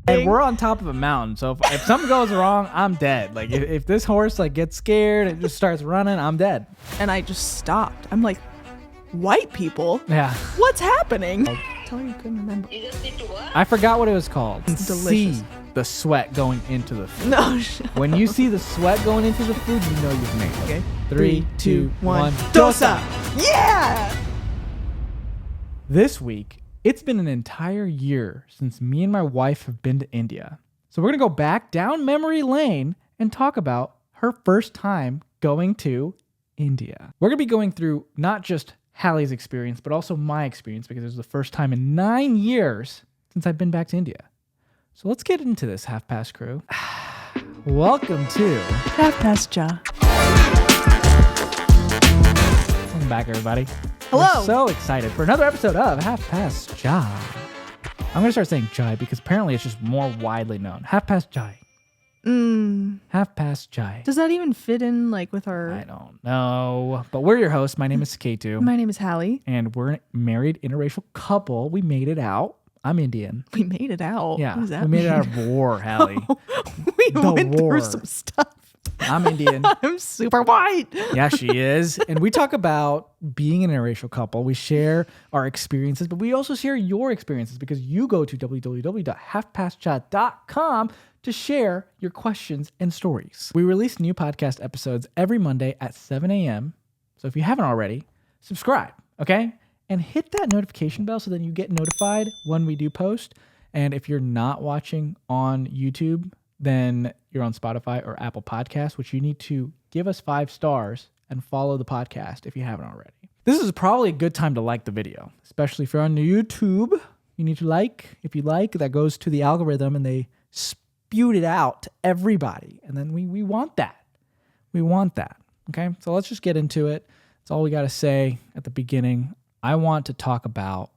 And we're on top of a mountain, so if something goes wrong, I'm dead. Like if this horse like gets scared and just starts running, I'm dead. And I just stopped. I'm like, white people? Yeah. What's happening? Tell her you couldn't remember. I forgot what it was called. It's delicious. See the sweat going into the food. No. When you see the sweat going into the food, you know you've made it. Okay. 3, 2, 1. Dosa! Yeah! This week, it's been an entire year since me and my wife have been to India. So we're going to go back down memory lane and talk about her first time going to India. We're going to be going through not just Hallie's experience, but also my experience because it was the first time in 9 years since I've been back to India. So let's get into this, Half Past crew. Welcome to Half Past Ja. Welcome back, everybody. Hello. We're so excited for another episode of Half Past Jai. I'm going to start saying Jai because apparently it's just more widely known. Half Past Jai. Half Past Jai. Does that even fit in like with our... I don't know. But we're your hosts. My name is Suketu. My name is Hallie. And we're a married interracial couple. We made it out. I'm Indian. We made it out? Yeah. What does that we made mean? it out of war, Hallie. We The went war. through some stuff. I'm Indian. I'm super white. Yeah, she is. And we talk about being an interracial couple. We share our experiences, but we also share your experiences because you go to www.halfpastchat.com to share your questions and stories. We release new podcast episodes every Monday at 7 a.m. So if you haven't already, subscribe, okay? And hit that notification bell so then you get notified when we do post. And if you're not watching on YouTube, then you're on Spotify or Apple Podcasts, which you need to give us 5 stars and follow the podcast if you haven't already. This is probably a good time to like the video, especially if you're on YouTube. You need to like. If you like, that goes to the algorithm and they spewed it out to everybody. And then we want that. We want that. Okay, so let's just get into it. That's all we got to say at the beginning. I want to talk about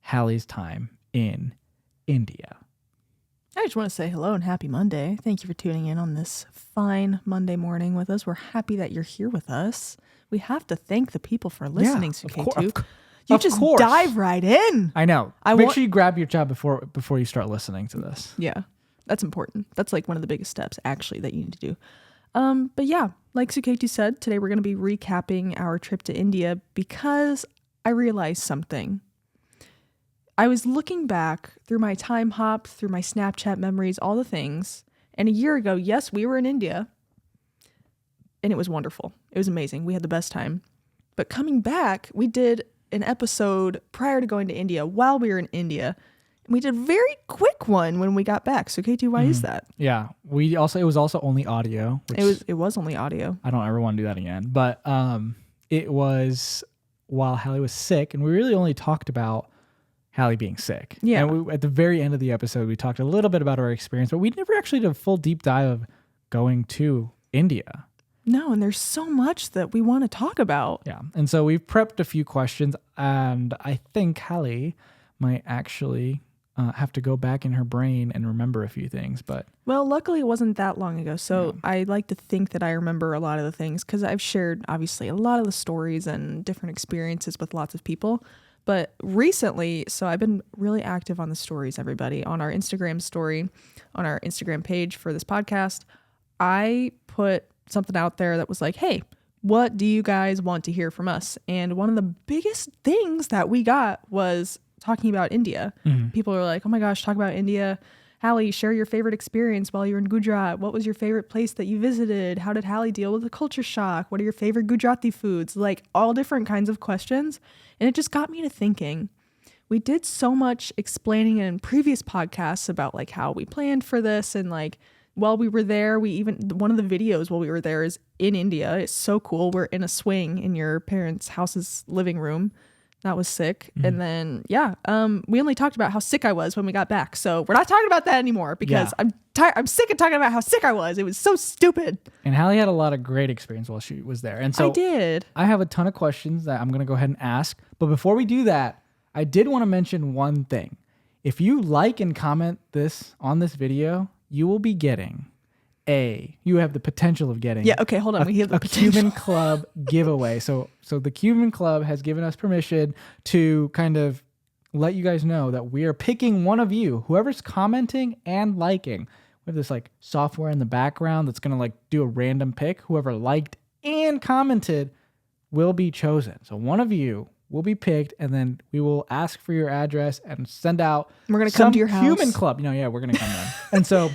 Hallie's time in India. I just want to say hello and happy Monday. Thank you for tuning in on this fine Monday morning with us. We're happy that you're here with us. We have to thank the people for listening, Suketu. You just dive right in. I know. Make sure you grab your job before you start listening to this. Yeah, that's important. That's like one of the biggest steps, actually, that you need to do. But yeah, like Suketu said, today we're going to be recapping our trip to India because I realized something. I was looking back through my time hop, through my Snapchat memories, all the things. And a year ago, yes, we were in India. And it was wonderful. It was amazing. We had the best time. But coming back, we did an episode prior to going to India while we were in India. And we did a very quick one when we got back. So, Katie, why is that? Yeah. It was also only audio. It was only audio. I don't ever want to do that again. But it was while Hallie was sick. And we really only talked about Hallie being sick. Yeah. And at the very end of the episode, we talked a little bit about our experience, but we never actually did a full deep dive of going to India. No, and there's so much that we want to talk about. Yeah. And so we've prepped a few questions, and I think Hallie might actually have to go back in her brain and remember a few things. Well, luckily it wasn't that long ago. So I like to think that I remember a lot of the things because I've shared, obviously, a lot of the stories and different experiences with lots of people. But recently, so I've been really active on the stories, everybody. On our Instagram story, on our Instagram page for this podcast, I put something out there that was like, hey, what do you guys want to hear from us? And one of the biggest things that we got was talking about India. Mm-hmm. People are like, oh my gosh, talk about India. Hallie, share your favorite experience while you were in Gujarat. What was your favorite place that you visited? How did Hallie deal with the culture shock? What are your favorite Gujarati foods? Like all different kinds of questions. And it just got me to thinking. We did so much explaining in previous podcasts about like how we planned for this. And like while we were there, one of the videos while we were there is in India. It's so cool. We're in a swing in your parents' house's living room. That was sick. Mm-hmm. And then, we only talked about how sick I was when we got back. So we're not talking about that anymore because I'm tired. I'm sick of talking about how sick I was. It was so stupid. And Hallie had a lot of great experience while she was there. And so I did. I have a ton of questions that I'm going to go ahead and ask. But before we do that, I did want to mention one thing. If you like and comment on this video, you will be getting you have the potential of getting hold on. We have the Cumin Club giveaway. So the Cumin Club has given us permission to kind of let you guys know that we are picking one of you, whoever's commenting and liking. We have this like software in the background that's going to like do a random pick. Whoever liked and commented will be chosen. So one of you will be picked, and then we will ask for your address and send out. We're going to come to your house. Cumin Club. Yeah, we're going to come then. And so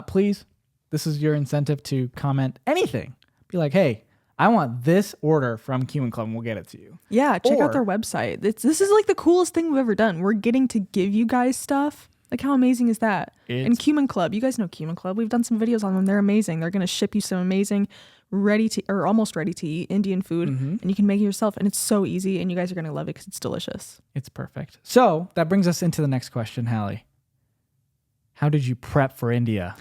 please, this is your incentive to comment anything. Be like, hey, I want this order from Cumin Club, and we'll get it to you. Yeah, check out their website. This is like the coolest thing we've ever done. We're getting to give you guys stuff. Like, how amazing is that? And Cumin Club, you guys know Cumin Club. We've done some videos on them. They're amazing. They're going to ship you some amazing almost ready to eat Indian food, and you can make it yourself, and it's so easy, and you guys are going to love it because it's delicious. It's perfect. So that brings us into the next question, Hallie. How did you prep for India?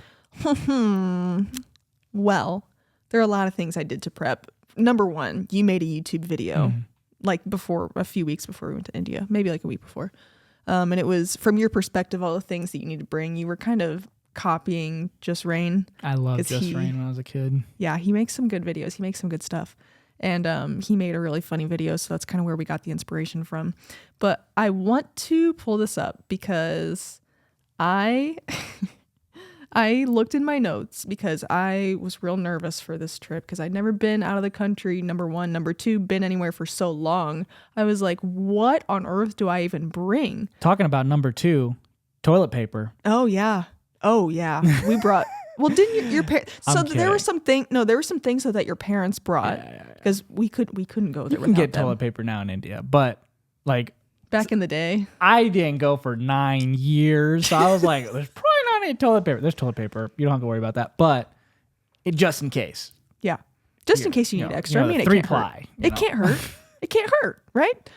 Well, there are a lot of things I did to prep. Number one, you made a YouTube video like a few weeks before we went to India, maybe like a week before. And it was from your perspective, all the things that you need to bring. You were kind of copying Just Rain. I loved Just Rain when I was a kid. Yeah, he makes some good videos. He makes some good stuff. And he made a really funny video, so that's kind of where we got the inspiration from. But I want to pull this up because I looked in my notes because I was real nervous for this trip because I'd never been out of the country, number one. Number two, been anywhere for so long. I was like, what on earth do I even bring? Talking about number two, toilet paper. Oh, yeah. We brought... Well, didn't your parents... So there were some things... No, there were some things that your parents brought because we couldn't go there without them. You can get toilet paper now in India, but like... Back in the day. I didn't go for 9 years, so I was like, there's probably not any toilet paper. There's toilet paper. You don't have to worry about that, but just in case. Yeah. Just in case you need extra. I mean, it can't hurt. It can't hurt, right?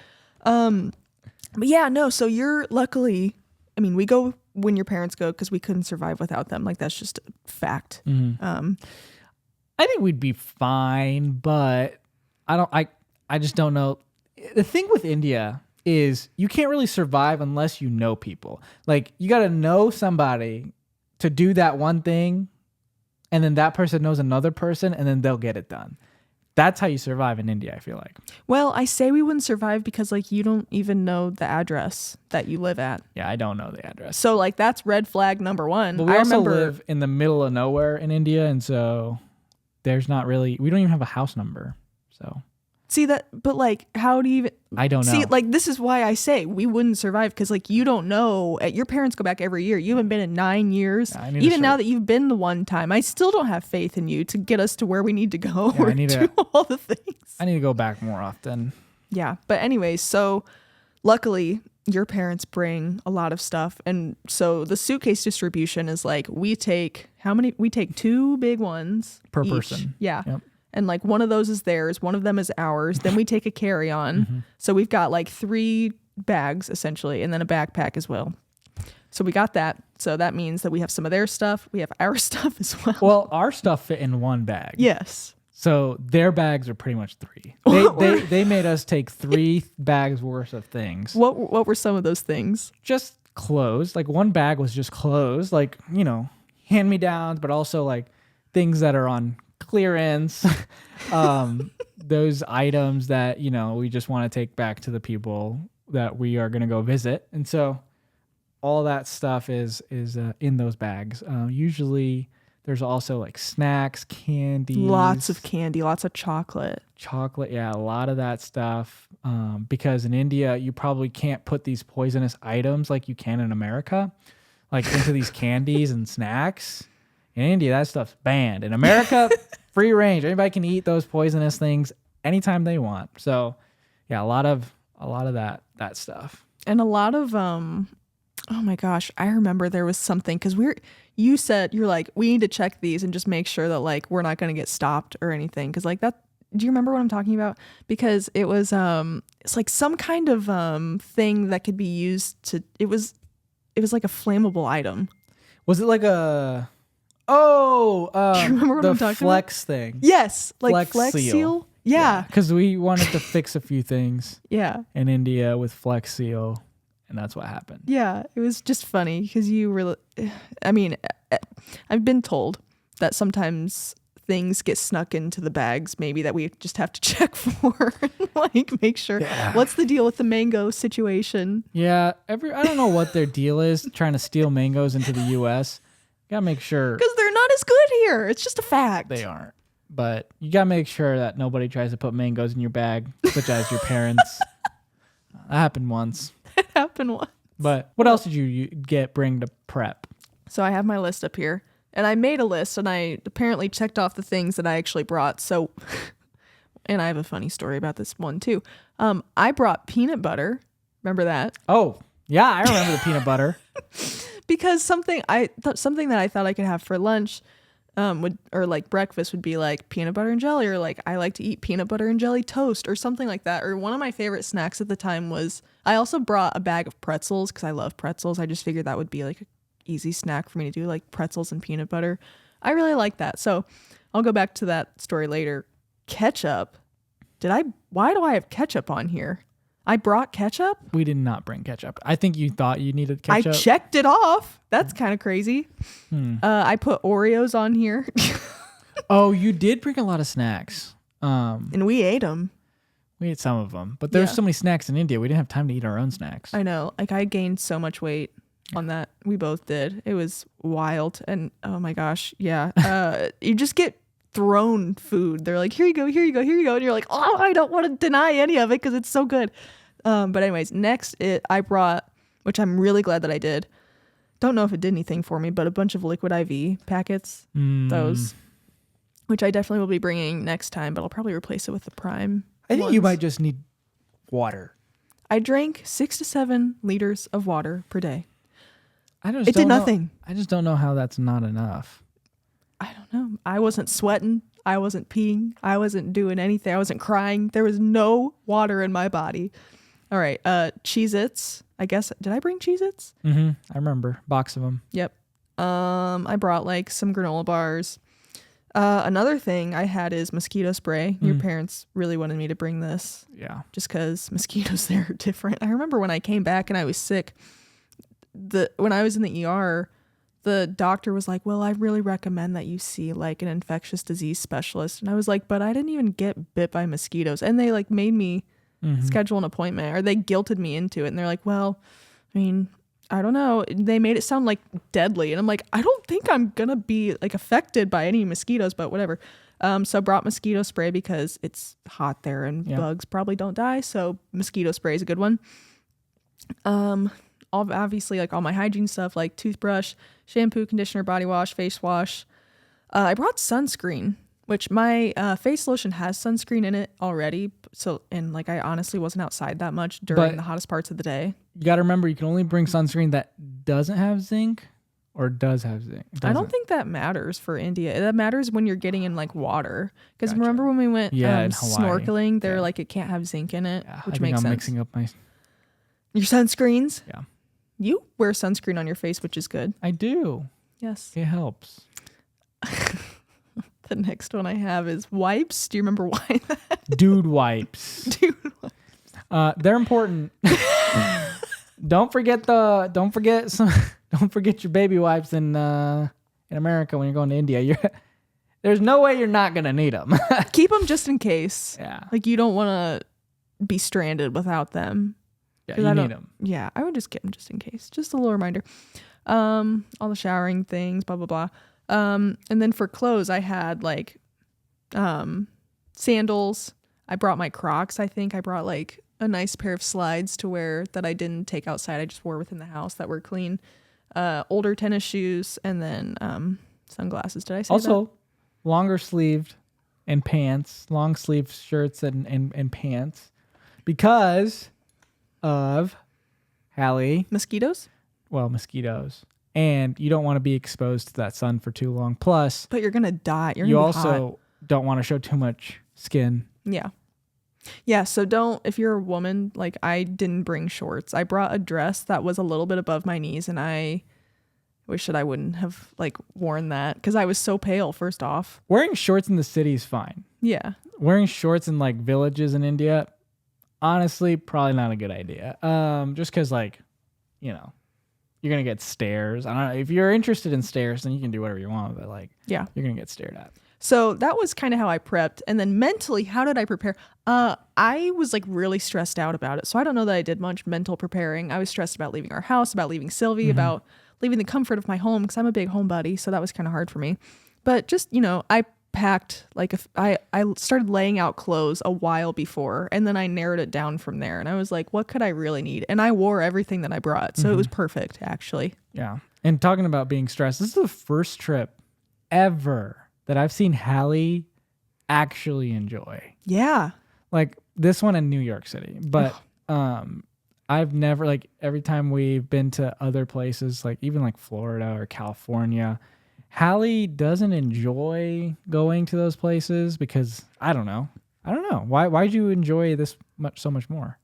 But yeah, no, so you're luckily... I mean, we go when your parents go because we couldn't survive without them. Like, that's just a fact. I think we'd be fine, but I just don't know. The thing with India is you can't really survive unless you know people. Like, you got to know somebody to do that one thing, and then that person knows another person, and then they'll get it done. That's how you survive in India, I feel like. Well, I say we wouldn't survive because, like, you don't even know the address that you live at. Yeah, I don't know the address. So, like, that's red flag number one. But we also live in the middle of nowhere in India, and so there's not really... We don't even have a house number, so... See that, but like, how do you even... I don't know. See, like, this is why I say we wouldn't survive because, like, you don't know. Your parents go back every year. You haven't been in 9 years. Yeah, even now that you've been the one time, I still don't have faith in you to get us to where we need to go or do all the things. I need to go back more often. Yeah, but anyways, so luckily your parents bring a lot of stuff, and so the suitcase distribution is like we take 2 big ones per each. Person. Yeah. Yep. And like one of those is theirs, one of them is ours. Then we take a carry-on. So we've got like 3 bags essentially, and then a backpack as well. So we got that. So that means that we have some of their stuff. We have our stuff as well. Well, our stuff fit in 1 bag. Yes. So their bags are pretty much 3. They made us take 3 bags worth of things. What were some of those things? Just clothes. Like 1 bag was just clothes, like, hand-me-downs, but also like things that are on clearance, those items that we just want to take back to the people that we are going to go visit, and so all that stuff is in those bags. Usually there's also like snacks, candy, lots of candy, lots of chocolate, yeah, a lot of that stuff, because in India you probably can't put these poisonous items like you can in America, like into these candies and snacks. In India, that stuff's banned. In America, free range. Anybody can eat those poisonous things anytime they want. So, yeah, a lot of that stuff. And a lot of oh my gosh, I remember there was something because you said you're like, we need to check these and just make sure that like we're not going to get stopped or anything, because like that. Do you remember what I'm talking about? Because it was it's like some kind of thing that could be used to. It was like a flammable item. Was it like a? Oh, do you remember what I'm talking flex about? thing. Yes, like flex seal. Yeah, because we wanted to fix a few things. Yeah, in India with flex seal, and that's what happened. Yeah, it was just funny because you were. I mean, I've been told that sometimes things get snuck into the bags maybe that we just have to check for. Like make sure. Yeah. What's the deal with the mango situation? Yeah, I don't know what their deal is trying to steal mangoes into the U.S. Gotta make sure Because they're not as good here. It's just a fact. they aren't. But you gotta make sure that nobody tries to put mangoes in your bag, such as your parents. That happened once. It happened once. But what else did you bring to prep? So I have my list up here, and I made a list, and I apparently checked off the things that I actually brought. So, and I have a funny story about this one too. I brought peanut butter. Remember that? Oh, yeah, I remember the peanut butter. Because something that I thought I could have for lunch, or like breakfast would be like peanut butter and jelly, or like I like to eat peanut butter and jelly toast or something like that. Or one of my favorite snacks at the time was, I also brought a bag of pretzels because I love pretzels. I just figured that would be like an easy snack for me to do, like pretzels and peanut butter. I really like that. So I'll go back to that story later. Ketchup. Why do I have ketchup on here? I brought ketchup? We did not bring ketchup. I think you thought you needed ketchup. I checked it off. That's kind of crazy. I put Oreos on here. Oh, you did bring a lot of snacks. And we ate them. We ate some of them. But there's so many snacks in India. We didn't have time to eat our own snacks. I know. Like I gained so much weight on that. We both did. It was wild. And oh my gosh. Yeah. You just get thrown food. They're like, here you go, here you go, here you go. And you're like, oh, I don't want to deny any of it because it's so good. But anyways, next I brought, which I'm really glad that I did. Don't know if it did anything for me, but a bunch of liquid IV packets. Those, which I definitely will be bringing next time, but I'll probably replace it with the Prime. I think you might just need water. I drank 6 to 7 liters of water per day. It did nothing. I just don't know how that's not enough. I don't know. I wasn't sweating. I wasn't peeing. I wasn't doing anything. I wasn't crying. There was no water in my body. All right. Cheez-Its. I guess. Did I bring Cheez-Its? Mm-hmm. I remember. Box of them. Yep. I brought like some granola bars. Another thing I had is mosquito spray. Your parents really wanted me to bring this. Yeah. Just because mosquitoes there are different. I remember when I came back and I was sick, when I was in the ER, the doctor was like, well, I really recommend that you see like an infectious disease specialist. And I was like, but I didn't even get bit by mosquitoes. And they like made me schedule an appointment, or they guilted me into it. And they're like, well, I mean, I don't know. They made it sound like deadly. And I'm like, I don't think I'm going to be like affected by any mosquitoes, but whatever. So I brought mosquito spray because it's hot there and bugs probably don't die. So mosquito spray is a good one. Obviously like all my hygiene stuff like toothbrush, shampoo, conditioner, body wash, face wash. I brought sunscreen, which my face lotion has sunscreen in it already. So, and like I honestly wasn't outside that much during the hottest parts of the day. You got to remember, you can only bring sunscreen that doesn't have zinc or does have zinc. I don't think that matters for India. That matters when you're getting in like water. Because remember when we went snorkeling, they're like, it can't have zinc in it, which makes sense. I'm mixing up your sunscreens. Yeah. You wear sunscreen on your face, which is good. I do. Yes. It helps. The next one I have is wipes. Do you remember why that? Dude wipes. Dude wipes. They're important. Don't forget your baby wipes in America when you're going to India. There's no way you're not going to need them. Keep them just in case. Yeah. Like you don't want to be stranded without them. Yeah, you need them. Yeah, I would just get them just in case. Just a little reminder. All the showering things, blah, blah, blah. And then for clothes, I had like sandals. I brought my Crocs, I think. I brought like a nice pair of slides to wear that I didn't take outside. I just wore within the house that were clean. Older tennis shoes, and then sunglasses. Did I say also, that? longer sleeved and pants, long sleeve shirts and pants because of Hallie. Mosquitoes? Well, mosquitoes. And you don't want to be exposed to that sun for too long. Plus, but you're going to die. You also don't want to show too much skin. Yeah. Yeah, so if you're a woman, like I didn't bring shorts. I brought a dress that was a little bit above my knees, and I wish that I wouldn't have like worn that because I was so pale, first off. Wearing shorts in the city is fine. Yeah. Wearing shorts in like villages in India, honestly, probably not a good idea. Just because like, you know, you're going to get stares. I don't know. If you're interested in stares, then you can do whatever you want, but like, yeah, you're going to get stared at. So that was kind of how I prepped. And then mentally, how did I prepare? I was like really stressed out about it. So I don't know that I did much mental preparing. I was stressed about leaving our house, about leaving Sylvie, about leaving the comfort of my home because I'm a big homebody. So that was kind of hard for me. But just, I packed I started laying out clothes a while before, and then I narrowed it down from there. And I was like, what could I really need? And I wore everything that I brought. So it was perfect, actually. Yeah. And talking about being stressed, this is the first trip ever that I've seen Hallie actually enjoy. Yeah. Like this one in New York City. But I've never, like every time we've been to other places, like even like Florida or California, Hallie doesn't enjoy going to those places because I don't know. Why'd you enjoy this so much more?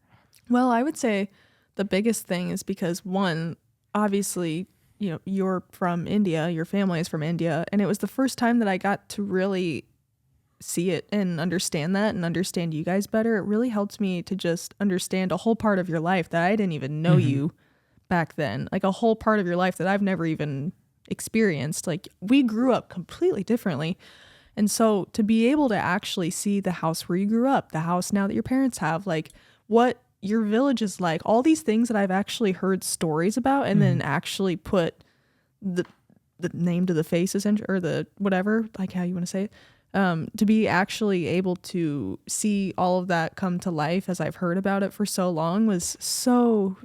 Well, I would say the biggest thing is because one, obviously, you're from India, your family is from India, and it was the first time that I got to really see it and understand that and understand you guys better. It really helped me to just understand a whole part of your life that I didn't even know you back then. Like a whole part of your life that I've never even experienced. Like we grew up completely differently. And so to be able to actually see the house where you grew up, the house now that your parents have, like what your village is like, all these things that I've actually heard stories about and then actually put the name to the face or the whatever, like how you want to say it, to be actually able to see all of that come to life as I've heard about it for so long was so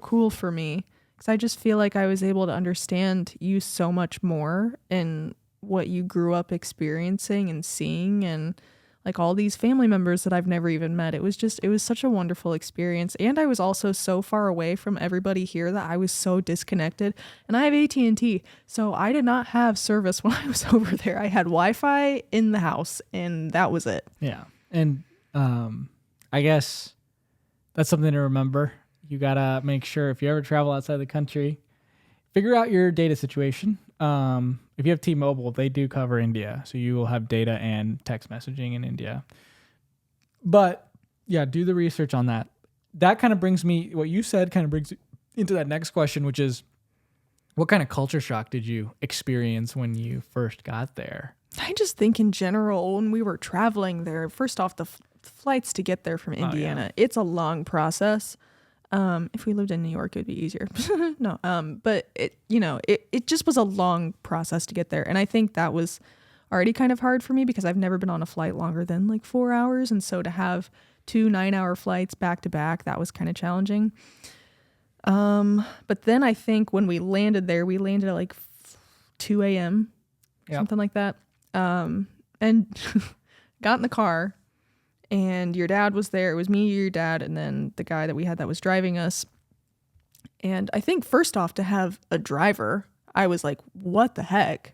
cool for me, because I just feel like I was able to understand you so much more and what you grew up experiencing and seeing, and like all these family members that I've never even met. It was such a wonderful experience. And I was also so far away from everybody here that I was so disconnected. And I have AT&T, so I did not have service when I was over there. I had Wi-Fi in the house and that was it. Yeah. And I guess that's something to remember. You got to make sure if you ever travel outside the country, figure out your data situation. If you have T-Mobile, they do cover India, so you will have data and text messaging in India. But yeah, do the research on that. That kind of brings me, what you said kind of brings into that next question, which is what kind of culture shock did you experience when you first got there? I just think in general, when we were traveling there, first off, the flights to get there from Indiana, it's a long process. If we lived in New York, it would be easier. No, but it just was a long process to get there. And I think that was already kind of hard for me because I've never been on a flight longer than like 4 hours. And so to have 2 9-hour flights back to back, that was kind of challenging. But then I think when we landed there, we landed at like 2 a.m., something like that. And got in the car. And your dad was there. It was me, your dad, and then the guy that we had that was driving us. And I think first off, to have a driver, I was like, what the heck?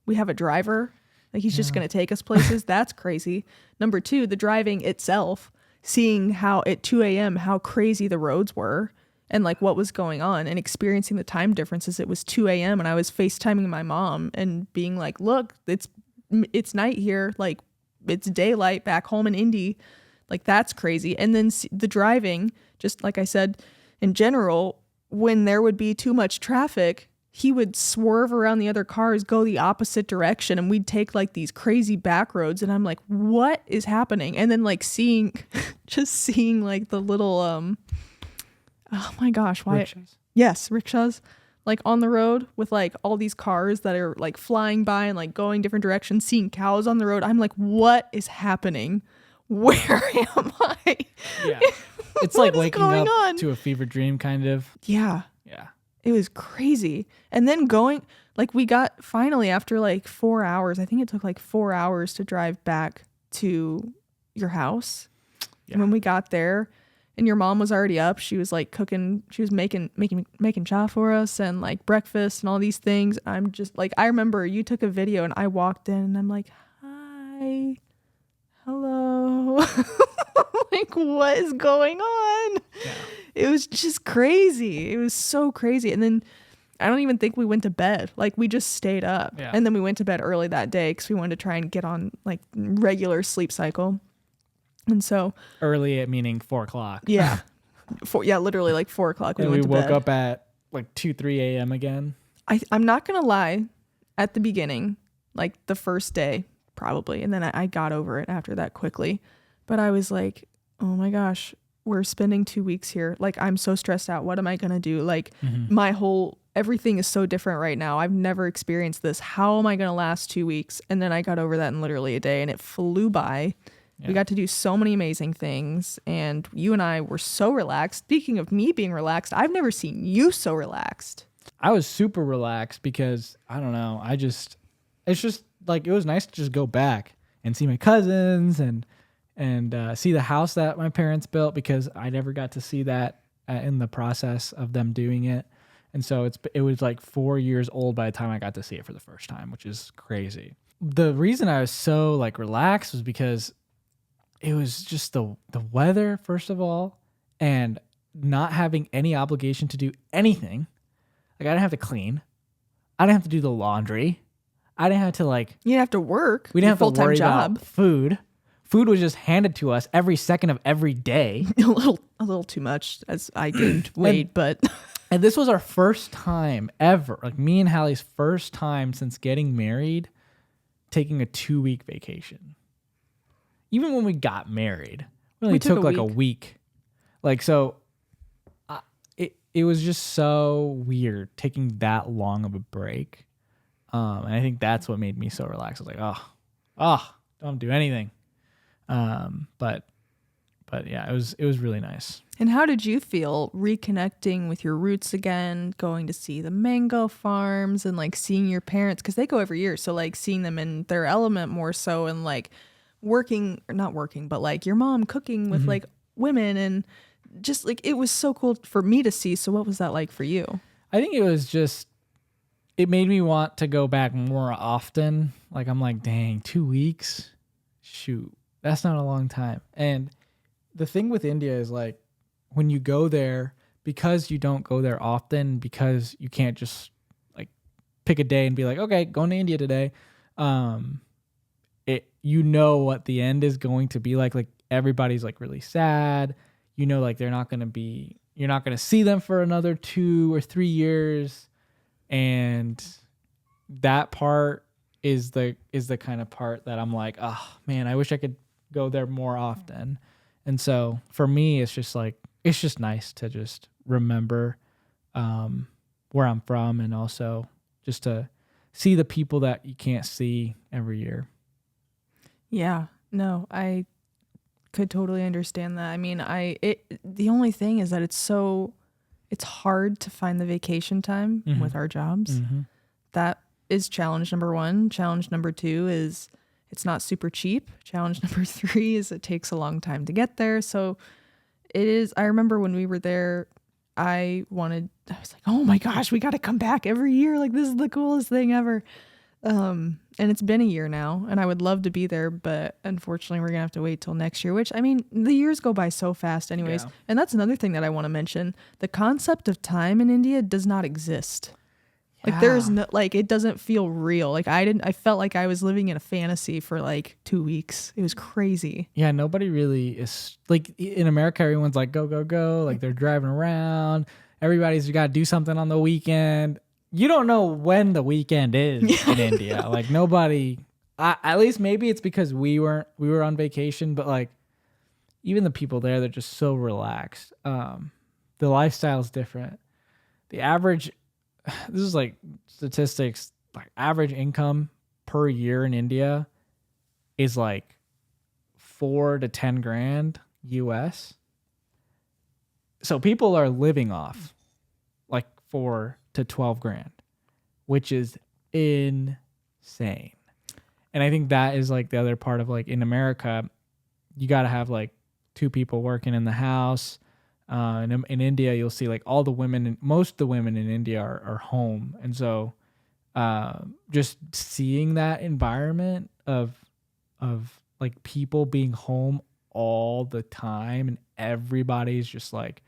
We have a driver? Like he's just going to take us places? That's crazy. Number 2, the driving itself, seeing how at 2 a.m., how crazy the roads were and like what was going on and experiencing the time differences. It was 2 a.m. and I was FaceTiming my mom and being like, look, it's night here. Like, it's daylight back home in Indy. Like that's crazy. And then the driving, just like I said, in general, when there would be too much traffic, he would swerve around the other cars, go the opposite direction, and we'd take like these crazy back roads. And I'm like, what is happening? And then like seeing like the little, oh my gosh, why? Rickshaws. Yes, rickshaws. Like on the road with like all these cars that are like flying by and like going different directions, seeing cows on the road. I'm like, what is happening? Where am I? Yeah. It's like waking up to a fever dream kind of. Yeah. Yeah. It was crazy. And then like we got finally after like 4 hours, I think it took like 4 hours to drive back to your house. Yeah. And when we got there, and your mom was already up. She was like cooking. She was making cha for us and like breakfast and all these things. I'm just like, I remember you took a video and I walked in and I'm like, hi, hello. Like, what is going on? Yeah. It was just crazy. It was so crazy. And then I don't even think we went to bed. Like we just stayed up. Yeah. And then we went to bed early that day because we wanted to try and get on like regular sleep cycle. And so early, meaning 4 o'clock. Yeah. Literally like 4 o'clock. We woke up at like 2-3 a.m. again. I'm not going to lie. At the beginning, like the first day, probably. And then I got over it after that quickly. But I was like, oh my gosh, we're spending 2 weeks here. Like, I'm so stressed out. What am I going to do? Like, everything is so different right now. I've never experienced this. How am I going to last 2 weeks? And then I got over that in literally a day, and it flew by. Yeah. We got to do so many amazing things, and you and I were so relaxed. Speaking of me being relaxed, I've never seen you so relaxed. I was super relaxed because, I don't know, it's just like, it was nice to just go back and see my cousins and see the house that my parents built, because I never got to see that in the process of them doing it. And so it was like 4 years old by the time I got to see it for the first time, which is crazy. The reason I was so like relaxed was because it was just the weather, first of all, and not having any obligation to do anything. Like, I didn't have to clean. I didn't have to do the laundry. I didn't have to You didn't have to work. We didn't have to worry job. About food. Food was just handed to us every second of every day. a little too much as I gained weight, but... And this was our first time ever, like me and Hallie's first time since getting married, taking a 2-week vacation. Even when we got married, we only took like a week. Like, so it was just so weird taking that long of a break. And I think that's what made me so relaxed. I was like, don't do anything. But yeah, it was really nice. And how did you feel reconnecting with your roots again, going to see the mango farms and like seeing your parents, because they go every year. So like seeing them in their element more so, and like not working, but like your mom cooking with like women, and just like, it was so cool for me to see. So what was that like for you? I think it made me want to go back more often. Like, I'm like, dang, 2 weeks? Shoot, that's not a long time. And the thing with India is like, when you go there, because you don't go there often, because you can't just like pick a day and be like, okay, going to India today. You know what the end is going to be like everybody's like really sad. You know, like you're not going to see them for another 2 or 3 years. And that part is the kind of part that I'm like, oh man, I wish I could go there more often. And so for me, it's just nice to just remember where I'm from, and also just to see the people that you can't see every year. Yeah, no, I could totally understand that. I mean, the only thing is that it's hard to find the vacation time with our jobs. That is challenge number 1. Challenge number 2 is it's not super cheap. Challenge number 3 is it takes a long time to get there. So it is. I remember when we were there, I was like, oh my gosh, we got to come back every year. Like, this is the coolest thing ever. And it's been a year now, and I would love to be there, but unfortunately we're gonna have to wait till next year, which, I mean, the years go by so fast anyways. Yeah. And that's another thing that I want to mention. The concept of time in India does not exist. Like, there's no, like, it doesn't feel real. Like, I felt like I was living in a fantasy for like 2 weeks. It was crazy. Yeah, nobody really is like, in America, everyone's like, go, go, go. Like, they're driving around. Everybody's got to do something on the weekend. You don't know when the weekend is in India. Like, nobody, at least maybe it's because we were on vacation, but like, even the people there, they're just so relaxed. The lifestyle is different. The average, this is like statistics, like average income per year in India is like 4 to 10 grand US. So people are living off like 4 to 12 grand, which is insane. And I think that is like the other part of, like, in America, you got to have like 2 people working in the house. In India, you'll see like all the women, most of the women in India are home. And so just seeing that environment of like people being home all the time, and everybody's just like,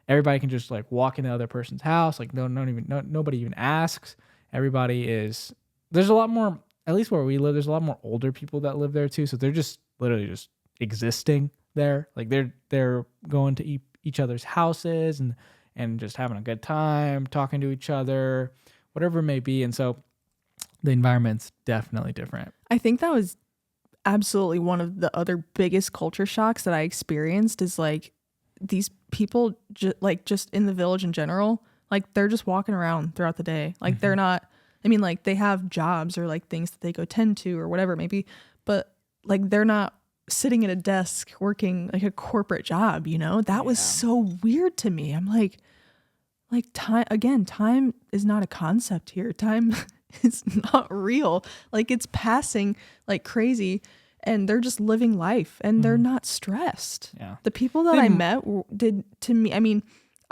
everybody can just like walk in the other person's house. Like, nobody even asks. There's a lot more, at least where we live, there's a lot more older people that live there too. So they're just literally just existing there. Like, they're going to each other's houses and just having a good time, talking to each other, whatever it may be. And so the environment's definitely different. I think that was absolutely one of the other biggest culture shocks that I experienced is like these people just in the village in general, like they're just walking around throughout the day. Like they're not, I mean, like they have jobs or like things that they go tend to or whatever maybe, but like they're not sitting at a desk working like a corporate job, you know? That was so weird to me. I'm like time is not a concept here. Time is not real. Like it's passing like crazy and they're just living life and they're not stressed. Yeah. The people that I met did to me, I mean,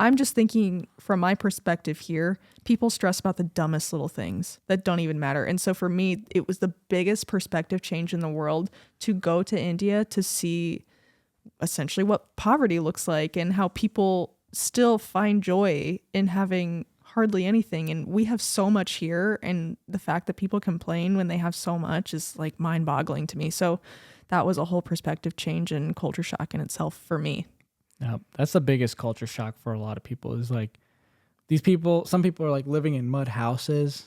I'm just thinking from my perspective here, people stress about the dumbest little things that don't even matter. And so for me, it was the biggest perspective change in the world to go to India to see essentially what poverty looks like and how people still find joy in having hardly anything. And we have so much here. And the fact that people complain when they have so much is like mind boggling to me. So that was a whole perspective change and culture shock in itself for me. Yeah, that's the biggest culture shock for a lot of people is like these people, some people are like living in mud houses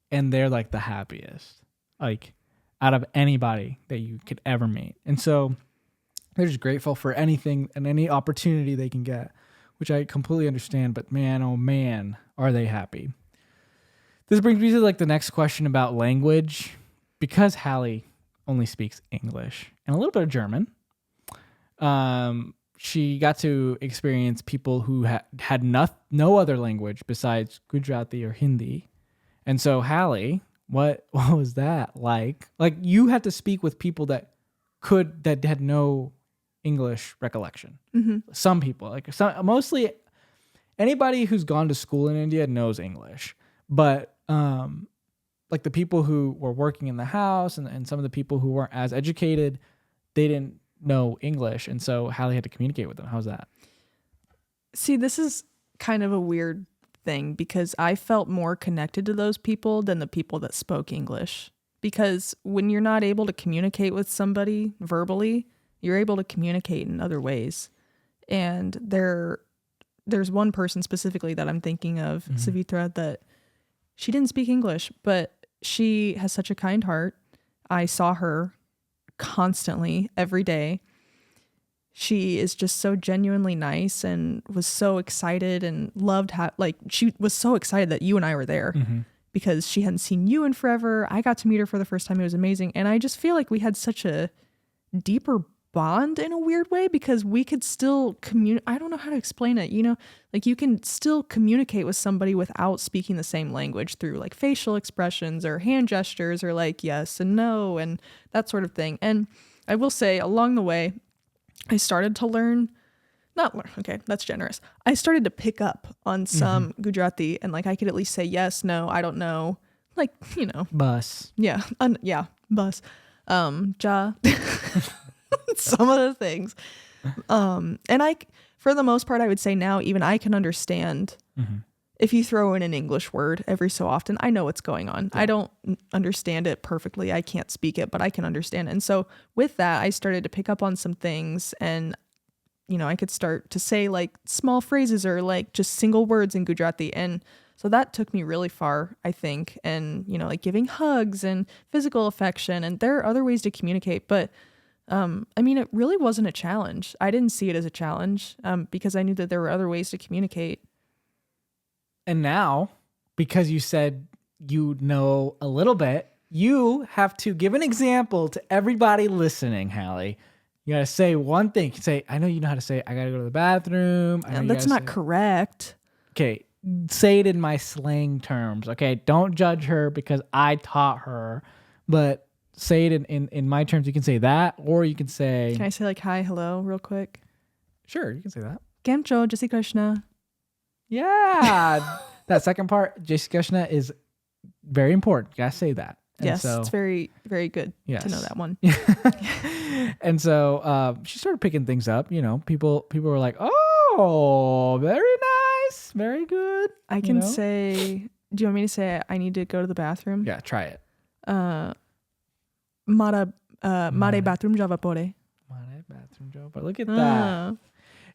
and they're like the happiest, like out of anybody that you could ever meet. And so they're just grateful for anything and any opportunity they can get, which I completely understand, but man, oh man, are they happy. This brings me to like the next question about language. Because Hallie only speaks English and a little bit of German, she got to experience people who had no other language besides Gujarati or Hindi. And so Hallie, what was that like? Like you had to speak with people that had no English recollection. Some people, mostly anybody who's gone to school in India knows English, but like the people who were working in the house and some of the people who weren't as educated, they didn't know English, and so Hallie had to communicate with them. How's that? See, this is kind of a weird thing because I felt more connected to those people than the people that spoke English. Because when you're not able to communicate with somebody verbally, you're able to communicate in other ways. And there's one person specifically that I'm thinking of, Savitra, that she didn't speak English, but she has such a kind heart. I saw her constantly every day. She is just so genuinely nice and was so excited and loved she was so excited that you and I were there because she hadn't seen you in forever. I got to meet her for the first time. It was amazing. And I just feel like we had such a deeper bond in a weird way because we could still I don't know how to explain it, you know, like you can still communicate with somebody without speaking the same language through like facial expressions or hand gestures or like yes and no and that sort of thing. And I will say along the way, I started to okay, that's generous. I started to pick up on some Gujarati and like I could at least say yes, no, I don't know, like, you know. Bus. Yeah. Bus. Ja. Some of the things. And for the most part, I would say now even I can understand if you throw in an English word every so often. I know what's going on. Yeah. I don't understand it perfectly. I can't speak it, but I can understand it. And so with that, I started to pick up on some things and, you know, I could start to say like small phrases or like just single words in Gujarati. And so that took me really far, I think. And, you know, like giving hugs and physical affection. And there are other ways to communicate, but I mean, it really wasn't a challenge. I didn't see it as a challenge because I knew that there were other ways to communicate. And now, because you said you know a little bit, you have to give an example to everybody listening, Hallie. You got to say one thing. Say, I know you know how to say, I got to go to the bathroom. That's not correct. Okay, say it in my slang terms. Okay, don't judge her because I taught her, but say it in my terms. You can say that, or you can say... Can I say like hi, hello, real quick? Sure, you can say that. Kem cho, Jai Shri Krishna. Yeah. That second part, Jai Shri Krishna, is very important. You gotta say that. And yes, it's very, very good to know that one. And so she started picking things up. You know, people were like, oh, very nice. Very good. I can say, do you want me to say I need to go to the bathroom? Yeah, try it. Mare bathroom java pore. Mare bathroom java. Look at that.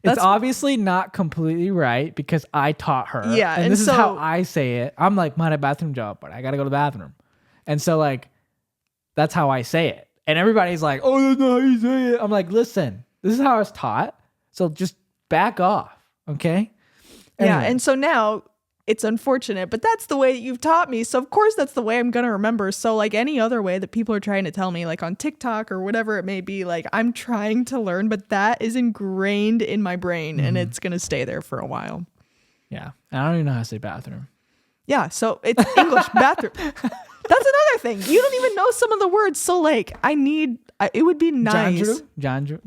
It's obviously not completely right because I taught her. Yeah. And this is how I say it. I'm like, mare bathroom java pore. I got to go to the bathroom. And so like, that's how I say it. And everybody's like, oh, that's not how you say it. I'm like, listen, this is how I was taught. So just back off. Okay. Yeah. Anyway. And so now it's unfortunate, but that's the way that you've taught me. So of course that's the way I'm going to remember. So like any other way that people are trying to tell me, like on TikTok or whatever it may be, like I'm trying to learn, but that is ingrained in my brain and it's going to stay there for a while. Yeah. And I don't even know how to say bathroom. Yeah. So it's English bathroom. That's another thing. You don't even know some of the words. So like it would be nice. Jandru.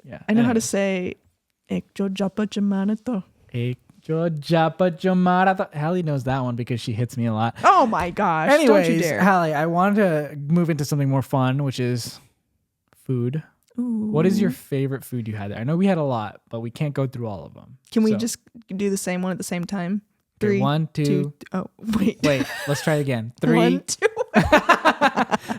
Yeah. I know how to say Ekjo Japa Jamanato. Hallie knows that one because she hits me a lot. Oh my gosh. Anyways, don't you dare. Hallie, I wanted to move into something more fun, which is food. Ooh. What is your favorite food you had there? I know we had a lot, but we can't go through all of them. Can we just do the same one at the same time? Okay, 3, 1, 2. Oh, wait. Wait, let's try it again. 3. 1, 2.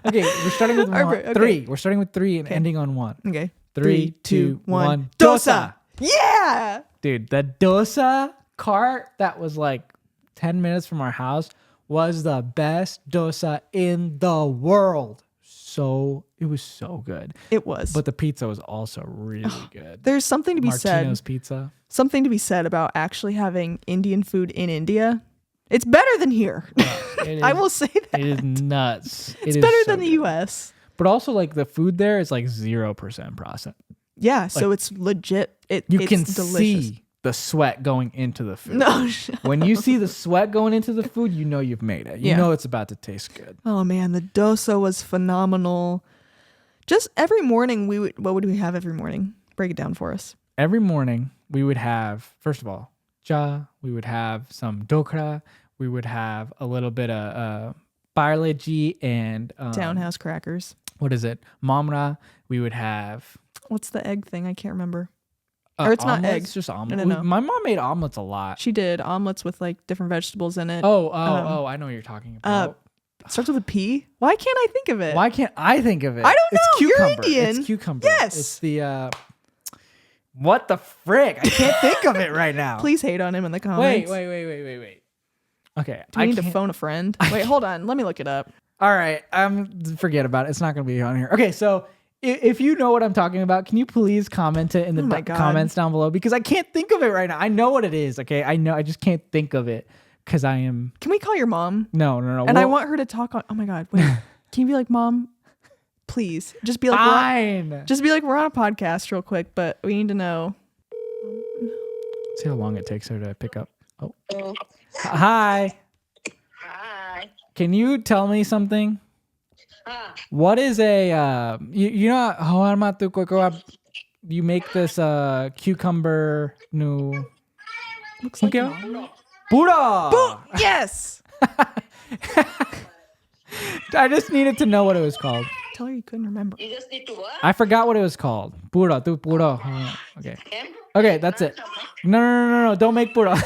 Okay, we're starting with 1. Okay. 3. We're starting with 3 and ending on 1. Okay. 3, 2, 1. Dosa. Yeah. Dude, the dosa cart that was like 10 minutes from our house was the best dosa in the world. It was so good. It was. But the pizza was also really good. There's something to be Martino's said. pizza. Something to be said about actually having Indian food in India. It's better than here. I will say that. It is nuts. It's better than the US. But also like the food there is like 0% processed. Yeah, so it's legit. It's can delicious. see the sweat going into the food. No. When you see the sweat going into the food, you know you've made it. You know it's about to taste good. Oh man, the dosa was phenomenal. Just every morning what would we have every morning? Break it down for us. Every morning we would have, first of all, we would have some dokra, we would have a little bit of parleji and Townhouse crackers. What is it? Mamra. We would have what's the egg thing? I can't remember. Or it's omelets, not eggs. just omelets. No. My mom made omelets a lot. She did omelets with like different vegetables in it. I know what you're talking about. Starts with a P. Why can't I think of it? Why can't I think of it? I don't know. It's cucumber. You're Indian. It's cucumber. Yes. It's the what the frick? I can't think of it right now. Please hate on him in the comments. Wait. Okay. Do I need to phone a friend? Wait, hold on. Let me look it up. All right. Forget about it. It's not going to be on here. Okay, so if you know what I'm talking about, can you please comment it in the comments down below? Because I can't think of it right now. I know what it is, okay? I know. I just can't think of it because I am... Can we call your mom? No. And I want her to talk on... Oh my God. Wait. Can you be like, Mom, please? Just be like... Fine. Just be like, we're on a podcast real quick, but we need to know. See how long it takes her to pick up. Oh. Hi. Hi. Can you tell me something? What is a you know you make this cucumber no Looks like Pura. Yes. I just needed to know what it was called. Tell her you couldn't remember. You just need to what? I forgot what it was called. Pura. Okay. Okay, that's it. No. Don't make pura.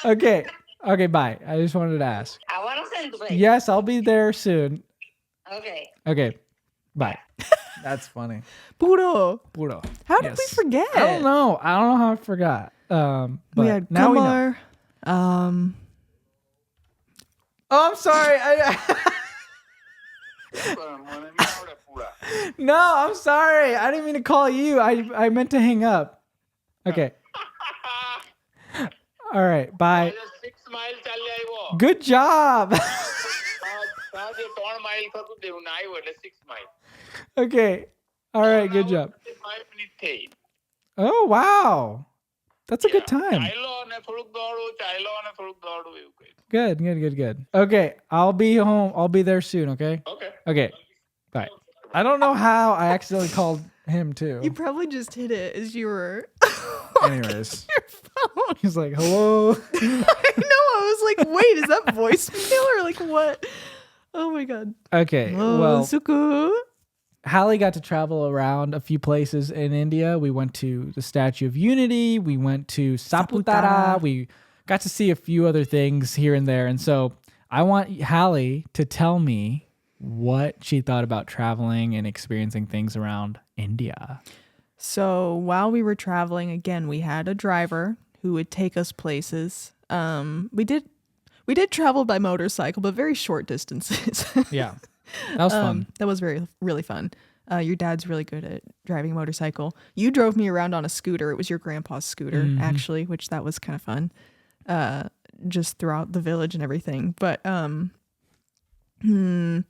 Okay, bye. I just wanted to ask. I want to send to Yes, I'll be there soon. Okay. Bye. That's funny. Puro. How did we forget? I don't know how I forgot. But we had now Kumar. we know. Oh, I'm sorry. No, I'm sorry. I didn't mean to call you. I meant to hang up. Okay. All right. Bye. 6 mile ચાલી આવ્યો. Good job. સાજે 3 mile થતું દેવું ના આવ્યો એટલે 6 mile. Okay. All right. Good job. 5 minutes થઈ. Oh, wow. That's a good time. ચાલ્યો અને થોડુંક દોડું એવું કઈ. Good. Okay. I'll be home. I'll be there soon. Okay. Okay. Bye. I don't know how I accidentally called him too. You probably just hit it as you were. Anyways. Your phone. He's like, hello. I know. I was like, wait, is that voicemail or like what? Oh my God. Okay. Well, Suku. Hallie got to travel around a few places in India. We went to the Statue of Unity. We went to Saputara. We got to see a few other things here and there. And so I want Hallie to tell me what she thought about traveling and experiencing things around India. So while we were traveling, again, we had a driver who would take us places. We did travel by motorcycle, but very short distances. Yeah. That was fun. That was really fun. Your dad's really good at driving a motorcycle. You drove me around on a scooter. It was your grandpa's scooter, actually, which that was kind of fun. Just throughout the village and everything. But the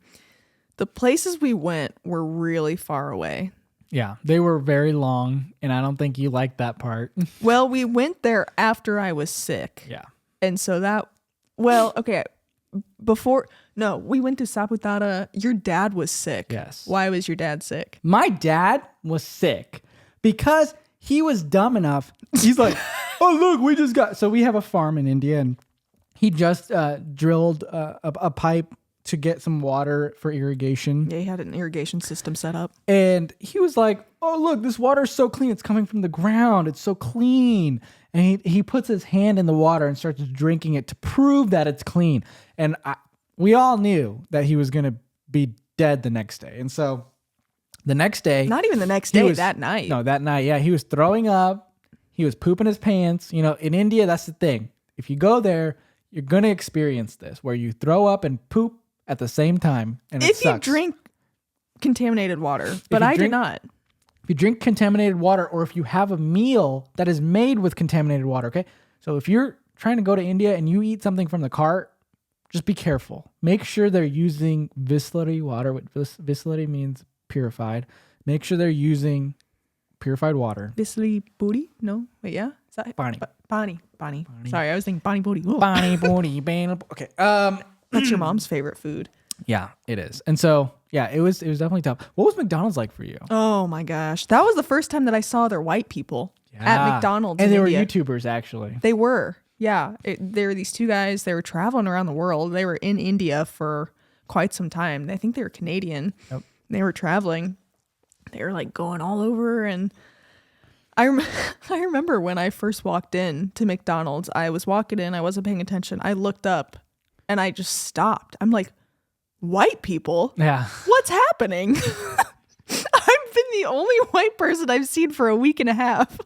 places we went were really far away. Yeah, they were very long, and I don't think you liked that part. Well, we went there after I was sick. Yeah. And so we went to Saputara. Your dad was sick. Yes. Why was your dad sick? My dad was sick because he was dumb enough. He's like, oh, look, we have a farm in India, and he just drilled a pipe to get some water for irrigation. Yeah, he had an irrigation system set up. And he was like, oh, look, this water is so clean. It's coming from the ground. It's so clean. And he puts his hand in the water and starts drinking it to prove that it's clean. And we all knew that he was going to be dead the next day. And so the next day... Not even the next day, that night. No, that night, yeah. He was throwing up. He was pooping his pants. You know, in India, that's the thing. If you go there, you're going to experience this, where you throw up and poop at the same time. And it sucks. You drink contaminated water, but I did not. If you drink contaminated water, or if you have a meal that is made with contaminated water, okay? So if you're trying to go to India and you eat something from the cart, just be careful. Make sure they're using Bislari water. Bislari means purified. Make sure they're using purified water. Bislari puri? No? Wait, yeah? Is that Pani. Pani. Sorry, I was thinking pani puri. Ooh. Pani puri. Okay. That's your mom's favorite food. Yeah, it is. And so, yeah, it was definitely tough. What was McDonald's like for you? Oh my gosh. That was the first time that I saw their white people at McDonald's and in they India. were YouTubers, actually. They were. Yeah. They were these two guys. They were traveling around the world. They were in India for quite some time. I think they were Canadian. Yep. They were traveling. They were like going all over. And I remember when I first walked in to McDonald's, I was walking in. I wasn't paying attention. I looked up and I just stopped. I'm like, white people? Yeah. What's happening? I've been the only white person I've seen for a week and a half.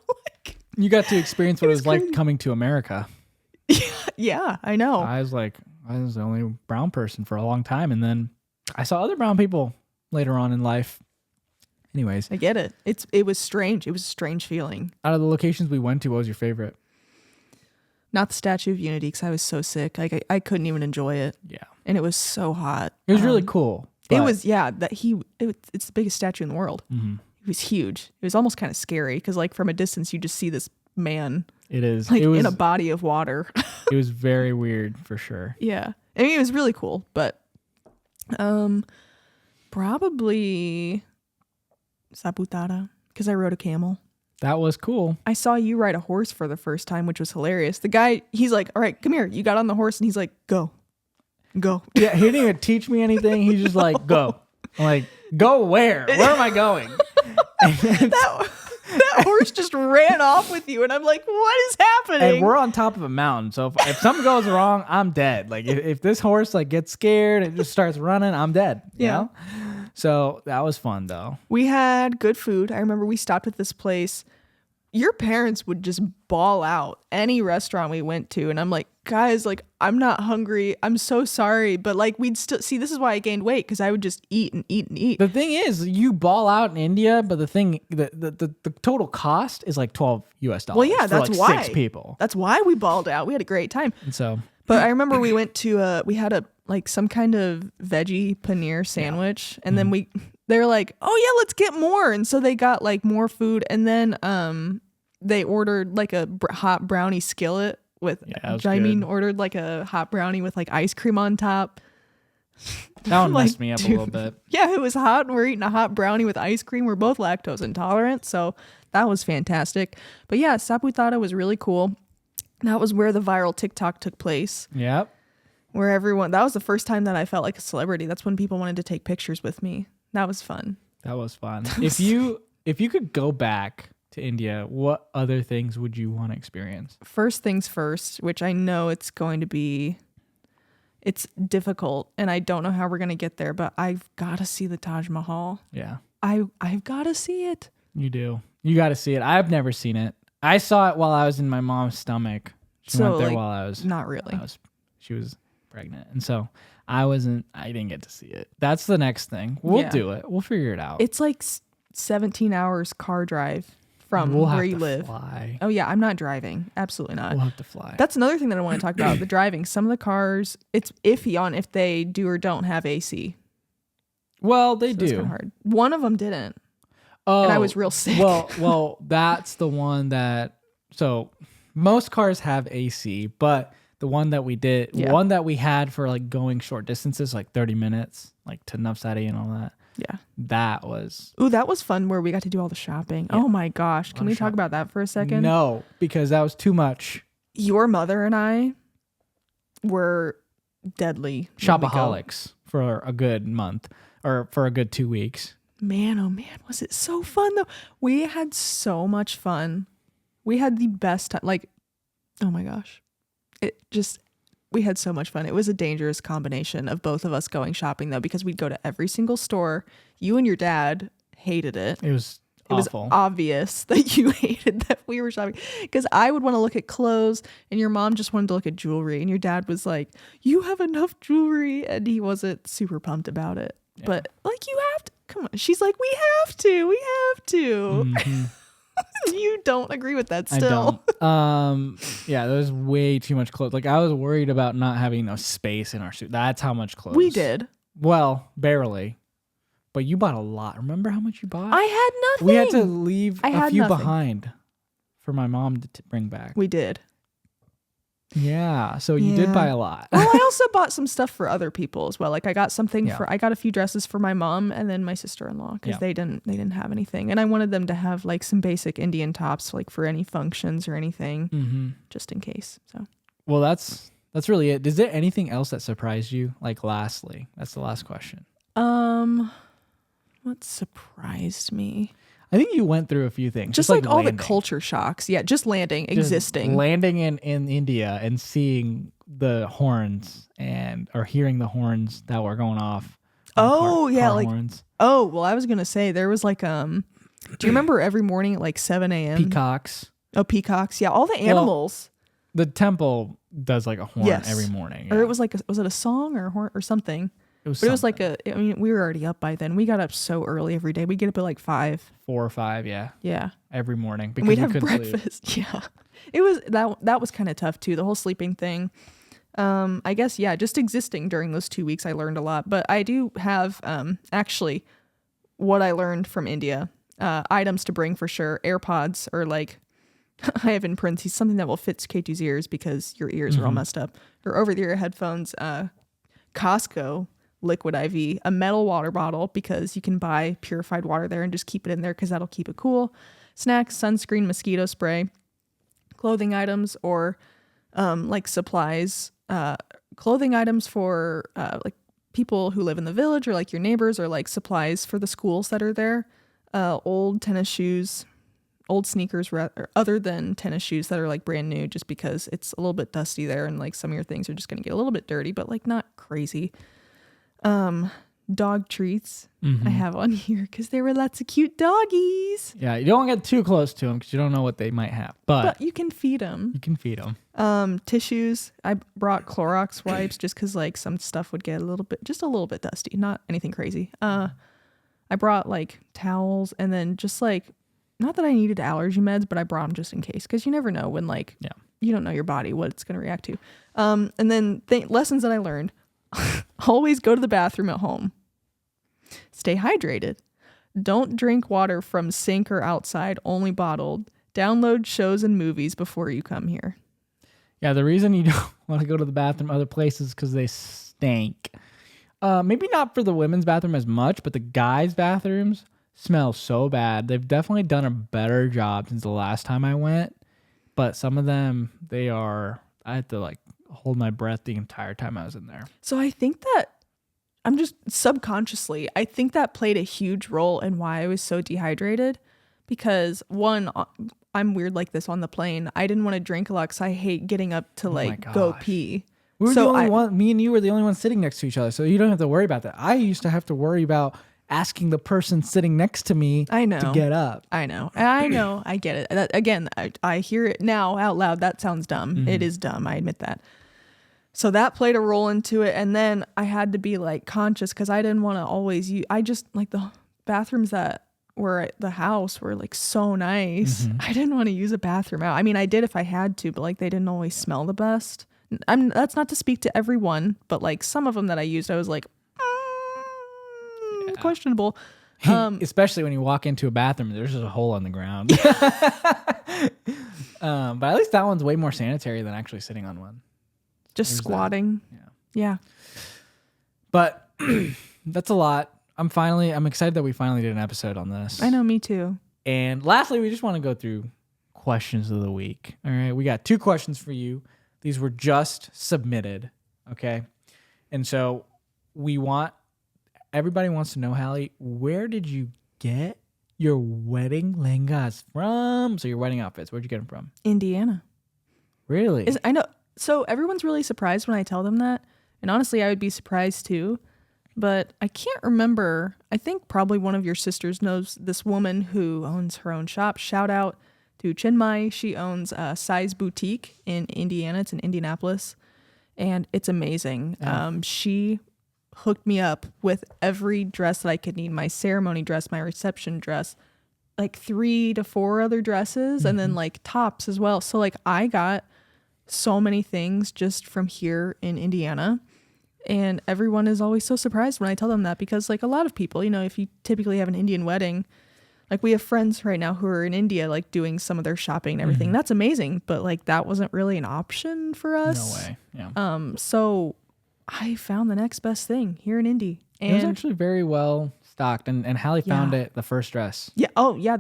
You got to experience what it was like coming to America. Yeah, I know. I was the only brown person for a long time. And then I saw other brown people later on in life. Anyways. I get it. It was strange. It was a strange feeling. Out of the locations we went to, what was your favorite? Not the Statue of Unity, because I was so sick. I couldn't even enjoy it. Yeah. And it was so hot. It was really cool. It was, yeah. It's the biggest statue in the world. Mm-hmm. It was huge. It was almost kind of scary, because like from a distance, you just see this man. It is. Like in a body of water. It was very weird for sure. Yeah. I mean, it was really cool, but probably Saputara, because I rode a camel. That was cool. I saw you ride a horse for the first time, which was hilarious. The guy, he's like, all right, come here. You got on the horse, and he's like, go. Yeah, he didn't even teach me anything. He's just like, go. I'm like, go where? Where am I going? that horse just ran off with you, and I'm like, what is happening? And we're on top of a mountain, so if something goes wrong, I'm dead. Like if this horse like gets scared and just starts running, I'm dead. You know? So that was fun though. We had good food. I remember we stopped at this place. Your parents would just bawl out any restaurant we went to. And I'm like, guys, like, I'm not hungry. I'm so sorry. But like, we'd still see, this is why I gained weight, because I would just eat and eat and eat. The thing is, you ball out in India, but the total cost is like $12 US. Well, yeah, that's like why. 6 people. That's why we balled out. We had a great time. And so, but I remember we went to we had some kind of veggie paneer sandwich, and then they were like, oh yeah, let's get more. And so they got like more food, and then they ordered like a hot brownie skillet with ordered like a hot brownie with like ice cream on top. That one messed me up a little bit. Yeah, it was hot, and we're eating a hot brownie with ice cream. We're both lactose intolerant, so that was fantastic. But yeah, Saputara was really cool. That was where the viral TikTok took place. Yep. Where that was the first time that I felt like a celebrity. That's when people wanted to take pictures with me. That was fun. That was fun. If you could go back to India, what other things would you want to experience? First things first, which I know it's difficult, and I don't know how we're going to get there, but I've got to see the Taj Mahal. Yeah. I've got to see it. You do. You got to see it. I've never seen it. I saw it while I was in my mom's stomach. She went there while I was... Not really. She was pregnant. And so I didn't get to see it. That's the next thing. We'll do it. We'll figure it out. It's like 17 hours car drive from We'll where have you to live. Fly. Oh yeah, I'm not driving. Absolutely not. We'll have to fly. That's another thing that I want to talk about, the driving. Some of the cars, it's iffy on if they do or don't have AC. Well, they So do. it's kind of hard. One of them didn't. Oh, And I was real sick. Well, that's the one that. So most cars have AC, but the one that we one that we had for like going short distances, like 30 minutes, like to Nuff City and all that. Yeah. That was. Ooh, that was fun where we got to do all the shopping. Yeah. Oh my gosh. Can we talk about that for a second? No, because that was too much. Your mother and I were deadly Shopaholics for a good month or for a good 2 weeks. Man, oh man, was it so fun though. We had so much fun. We had the best time. Like, oh my gosh. We had so much fun. It was a dangerous combination of both of us going shopping though, because we'd go to every single store. You and your dad hated it. It was It was awful. obvious that you hated that we were shopping, because I would want to look at clothes and your mom just wanted to look at jewelry and your dad was like, you have enough jewelry, and he wasn't super pumped about it. Yeah. But like, you have to, come on. She's like, we have to. Mm-hmm. You don't agree with that still. I don't. Yeah, there was way too much clothes. Like I was worried about not having enough space in our suit. That's how much clothes. We did. Well, barely. But you bought a lot. Remember how much you bought? I had nothing. We had to leave a few nothing behind for my mom to bring back. We did. Yeah, so you did buy a lot. Well, I also bought some stuff for other people as well. Like I got I got a few dresses for my mom and then my sister-in-law, because they didn't have anything, and I wanted them to have like some basic Indian tops, like for any functions or anything, just in case. So. Well, that's really it. Is there anything else that surprised you? Like, lastly, that's the last question. What surprised me? I think you went through a few things. Just like all the culture shocks. Yeah, just existing. Landing in India and seeing the horns or hearing the horns that were going off. Oh, yeah. Car like, horns. Oh, well, I was going to say there was like, do you remember every morning at like 7 a.m.? Peacocks. Oh, peacocks. Yeah, all the animals. Well, the temple does like a horn every morning. Yeah. Or it was like, was it a song or a horn or something? It was like we were already up by then. We got up so early every day. We get up at like 5. 4 or 5, yeah. Yeah. Every morning. Because we'd have breakfast. Sleep. Yeah. It was, that was kind of tough too, the whole sleeping thing. I guess, yeah, just existing during those 2 weeks, I learned a lot. But I do have, actually, what I learned from India. Items to bring for sure. AirPods, or like, I have in parentheses, something that will fit Suketu's ears because your ears are all messed up. Or over-the-ear headphones. Costco liquid IV, a metal water bottle because you can buy purified water there and just keep it in there because that'll keep it cool. Snacks, sunscreen, mosquito spray, clothing items, or like supplies, clothing items for like people who live in the village or like your neighbors, or like supplies for the schools that are there. Old tennis shoes, old sneakers other than tennis shoes that are like brand new, just because it's a little bit dusty there and like some of your things are just going to get a little bit dirty, but like not crazy. Dog treats I have on here because there were lots of cute doggies. Yeah, you don't get too close to them because you don't know what they might have, but you can feed them. You can feed them. Tissues. I brought Clorox wipes just because like some stuff would get a little bit dusty, not anything crazy. I brought like towels, and then just like, not that I needed allergy meds, but I brought them just in case, because you never know when like you don't know your body what it's going to react to. And then lessons that I learned. Always go to the bathroom at home. Stay hydrated. Don't drink water from sink or outside, only bottled. Download shows and movies before you come here. Yeah, the reason you don't want to go to the bathroom other places is because they stink. Maybe not for the women's bathroom as much, but the guys' bathrooms smell so bad. They've definitely done a better job since the last time I went. But some of them, I had to like hold my breath the entire time I was in there. So I think that I'm just subconsciously, I think that played a huge role in why I was so dehydrated, because one, I'm weird like this on the plane. I didn't want to drink a lot because I hate getting up to go pee. We were the only one, me and you were the only ones sitting next to each other, so you don't have to worry about that. I used to have to worry about asking the person sitting next to me to get up. I know. I get it. Again, I hear it now out loud. That sounds dumb. It is dumb. I admit that. So that played a role into it. And then I had to be like conscious because I didn't want to always use, I just like the bathrooms that were at the house were like so nice. I didn't want to use a bathroom out. I mean, I did if I had to, but like they didn't always smell the best. That's not to speak to everyone, but like some of them that I used, I was like, questionable. Especially when you walk into a bathroom and there's just a hole on the ground. But at least that one's way more sanitary than actually sitting on one. Just squatting. Yeah. But that's a lot. I'm excited that we finally did an episode on this. I know, me too. And lastly, we just want to go through questions of the week. All right. We got 2 questions for you. These were just submitted. Okay. And so everybody wants to know, Hallie, where did you get your wedding lehengas from? So your wedding outfits, where'd you get them from? Indiana. Really? I know. So everyone's really surprised when I tell them that. And honestly, I would be surprised too. But I can't remember. I think probably one of your sisters knows this woman who owns her own shop. Shout out to Chinmay. She owns a Size Boutique in Indiana. It's in Indianapolis. And it's amazing. Yeah. She hooked me up with every dress that I could need. My ceremony dress, my reception dress, like 3 to 4 other dresses, and then like tops as well. So like I got so many things just from here in Indiana. And everyone is always so surprised when I tell them that, because like a lot of people, you know, if you typically have an Indian wedding, like we have friends right now who are in India, like doing some of their shopping and everything. That's amazing. But like that wasn't really an option for us. No way. Yeah. So I found the next best thing here in Indy. And it was actually very well stocked, and Hallie found it the first dress. Yeah. Oh yeah.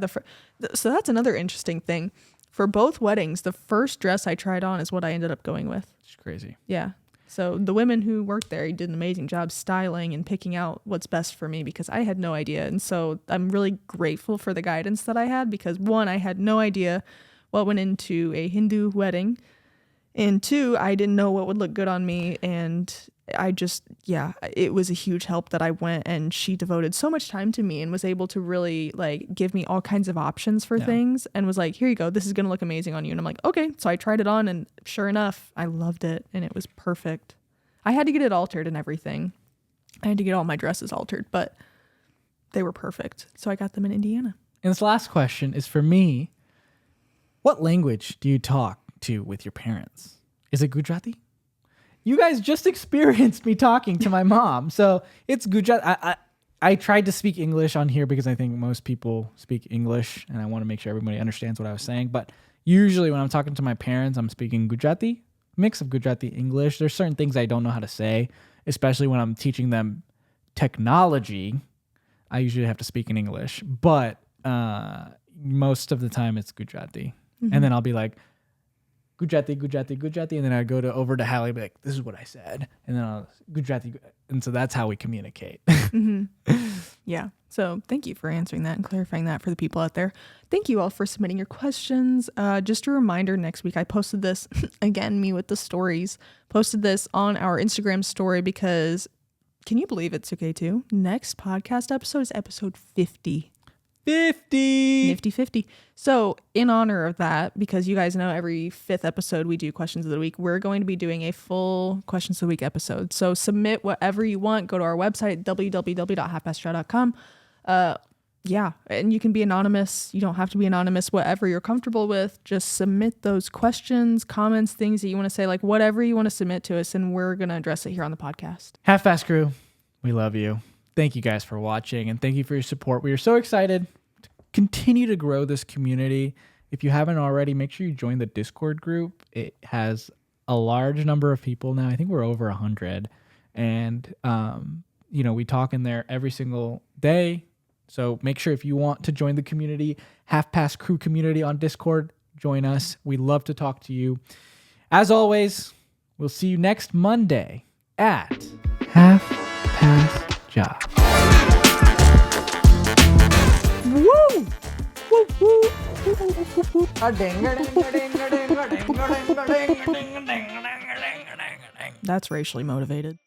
So that's another interesting thing. For both weddings, the first dress I tried on is what I ended up going with. It's crazy. Yeah. So the women who worked there did an amazing job styling and picking out what's best for me, because I had no idea. And so I'm really grateful for the guidance that I had, because 1, I had no idea what went into a Hindu wedding. And 2, I didn't know what would look good on me. And it was a huge help that I went, and she devoted so much time to me and was able to really like give me all kinds of options for things, and was like, here you go, this is going to look amazing on you. And I'm like, okay. So I tried it on, and sure enough, I loved it, and it was perfect. I had to get it altered and everything. I had to get all my dresses altered, but they were perfect. So I got them in Indiana. And this last question is for me. What language do you talk to with your parents? Is it Gujarati? You guys just experienced me talking to my mom. So it's Gujarati. I tried to speak English on here because I think most people speak English, and I want to make sure everybody understands what I was saying. But usually when I'm talking to my parents, I'm speaking Gujarati, mix of Gujarati English. There's certain things I don't know how to say, especially when I'm teaching them technology. I usually have to speak in English, but most of the time it's Gujarati. And then I'll be like, Gujarati, Gujarati, Gujarati, and then I'd go over to Hallie and be like, this is what I said. And then I'll Gujarati. And so that's how we communicate. Yeah. So thank you for answering that and clarifying that for the people out there. Thank you all for submitting your questions. Just a reminder, next week I posted this, again, me with the stories, posted this on our Instagram story, because can you believe it's Suketu? Next podcast episode is episode 50. 50. So in honor of that, because you guys know every 5th episode we do questions of the week, we're going to be doing a full questions of the week episode. So submit whatever you want. Go to our website, www.halfpaststraw.com. And you can be anonymous. You don't have to be anonymous, whatever you're comfortable with. Just submit those questions, comments, things that you want to say, like whatever you want to submit to us, and we're going to address it here on the podcast. Half Fast Crew, we love you. Thank you guys for watching, and thank you for your support. We are so excited to continue to grow this community. If you haven't already, make sure you join the Discord group. It has a large number of people now. I think we're over 100. And, we talk in there every single day. So make sure if you want to join the community, Half Past Crew community on Discord, join us. We'd love to talk to you. As always, we'll see you next Monday at Half Past Job. Woo! Woo, woo. That's racially motivated.